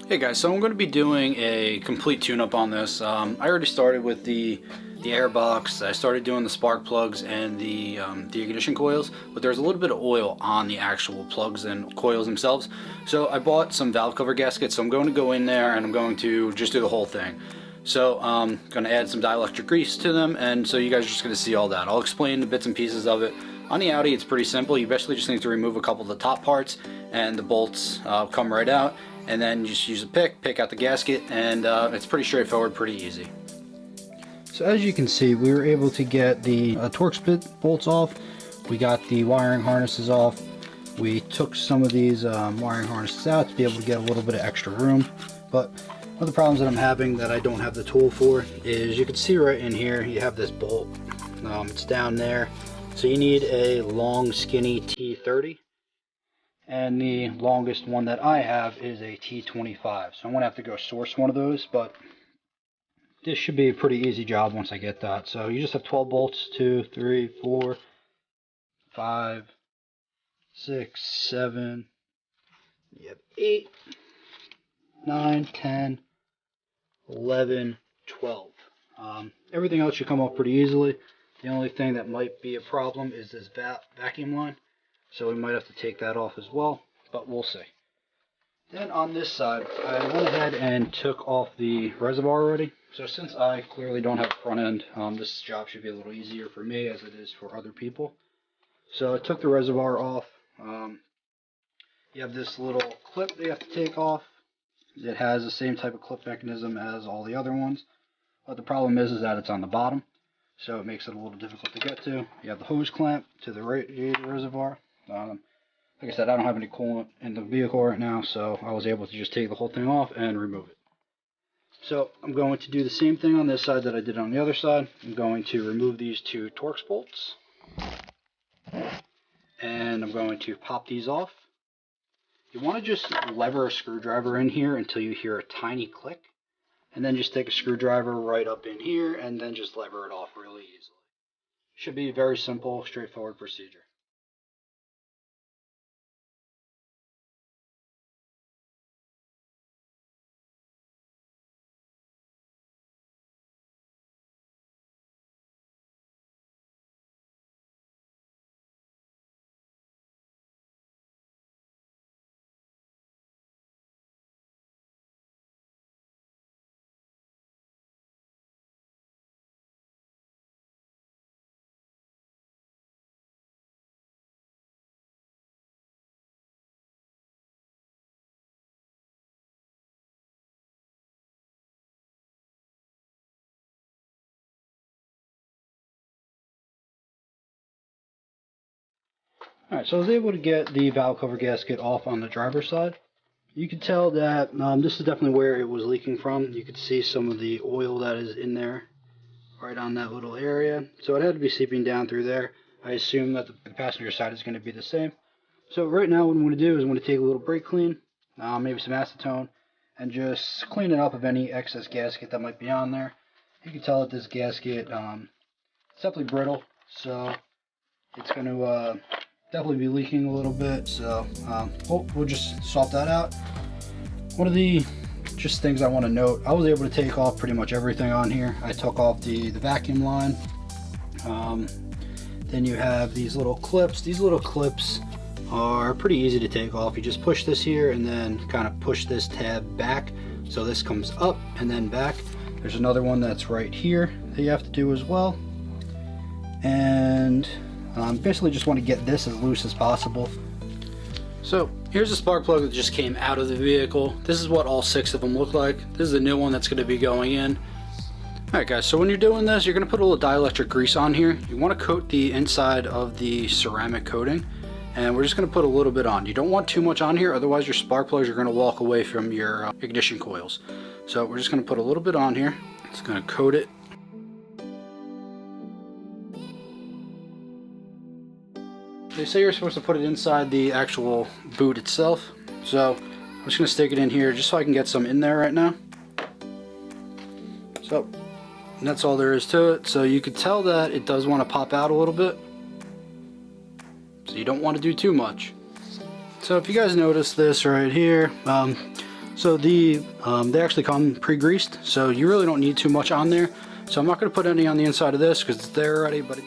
Hey guys, so I'm going to be doing a complete tune-up on this. I already started with the air box. I started doing the spark plugs and the ignition coils, but there's a little bit of oil on the actual plugs and coils themselves. So I bought some valve cover gaskets, so I'm going to go in there and I'm going to just do the whole thing. So I'm going to add some dielectric grease to them, and so you guys are just going to see all that. I'll explain the bits and pieces of it. On the Audi, it's pretty simple. You basically just need to remove a couple of the top parts, and the bolts come right out. And then you just use a pick out the gasket, and it's pretty straightforward, pretty easy. So as you can see, we were able to get the Torx bit bolts off. We got the wiring harnesses off. We took some of these wiring harnesses out to be able to get a little bit of extra room. But one of the problems that I'm having that I don't have the tool for is, you can see right in here, you have this bolt. It's down there. So you need a long, skinny T30. And the longest one that I have is a T25, so I'm going to have to go source one of those, but this should be a pretty easy job once I get that. So you just have 12 bolts, 2, 3, 4, 5, 6, 7, you have 8, 9, 10, 11, 12. Everything else should come off pretty easily. The only thing that might be a problem is this vacuum line. So we might have to take that off as well, but we'll see. Then on this side, I went ahead and took off the reservoir already. So since I clearly don't have a front end, this job should be a little easier for me as it is for other people. So I took the reservoir off. You have this little clip that you have to take off. It has the same type of clip mechanism as all the other ones, but the problem is that it's on the bottom, so it makes it a little difficult to get to. You have the hose clamp to the radiator reservoir. Like I said, I don't have any coolant in the vehicle right now, so I was able to just take the whole thing off and remove it. So I'm going to do the same thing on this side that I did on the other side. I'm going to remove these two Torx bolts, and I'm going to pop these off. You want to just lever a screwdriver in here until you hear a tiny click, and then just take a screwdriver right up in here and then just lever it off really easily. Should be a very simple, straightforward procedure. Alright, so I was able to get the valve cover gasket off on the driver's side. You can tell that this is definitely where it was leaking from. You could see some of the oil that is in there, right on that little area. So it had to be seeping down through there. I assume that the passenger side is going to be the same. So right now what I'm going to do is I'm going to take a little brake clean, maybe some acetone, and just clean it up of any excess gasket that might be on there. You can tell that this gasket it's definitely brittle, so it's going to definitely be leaking a little bit, so we'll just swap that out. One of the just things I want to note, I was able to take off pretty much everything on here. I took off the vacuum line. Then you have these little clips. These little clips are pretty easy to take off. You just push this here and then kind of push this tab back, so this comes up and then back. There's another one that's right here that you have to do as well, and basically just want to get this as loose as possible. So here's a spark plug that just came out of the vehicle. This is what all 6 of them look like. This is the new one that's going to be going in. Alright guys, so when you're doing this, you're going to put a little dielectric grease on here. You want to coat the inside of the ceramic coating, and we're just going to put a little bit on. You don't want too much on here, otherwise your spark plugs are going to walk away from your ignition coils. So we're just going to put a little bit on here. It's going to coat it. They say you're supposed to put it inside the actual boot itself, so I'm just going to stick it in here just so I can get some in there right now. So that's all there is to it. So you could tell that it does want to pop out a little bit, so you don't want to do too much. So if you guys notice this right here, So they actually come pre-greased, so you really don't need too much on there. So I'm not going to put any on the inside of this because it's there already, but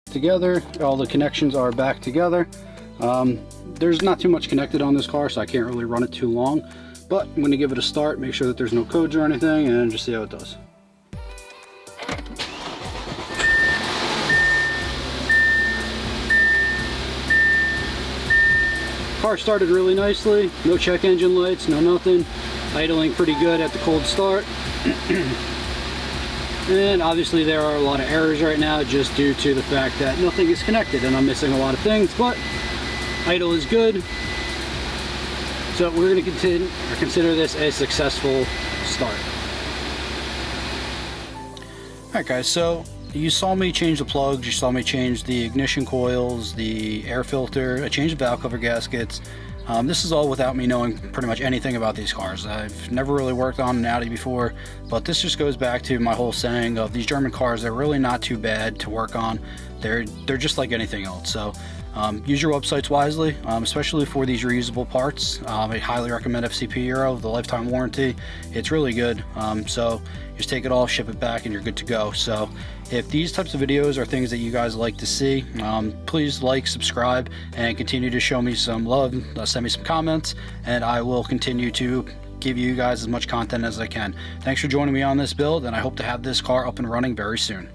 together, all the connections are back together. There's not too much connected on this car, so I can't really run it too long, but I'm going to give it a start, make sure that there's no codes or anything, and just see how it does. car started really nicely, no check engine lights, no nothing, idling pretty good at the cold start. And obviously there are a lot of errors right now just due to the fact that nothing is connected and I'm missing a lot of things, but idle is good. So we're going to consider this a successful start. Alright guys, so you saw me change the plugs, you saw me change the ignition coils, the air filter, I changed the valve cover gaskets. This is all without me knowing pretty much anything about these cars. I've never really worked on an Audi before, but this just goes back to my whole saying of these German cars, they're really not too bad to work on. They're just like anything else. So use your websites wisely, especially for these reusable parts. I highly recommend FCP Euro, the lifetime warranty. It's really good. So just take it off, ship it back, and you're good to go. So if these types of videos are things that you guys like to see, please like, subscribe, and continue to show me some love. Send me some comments, and I will continue to give you guys as much content as I can. Thanks for joining me on this build, and I hope to have this car up and running very soon.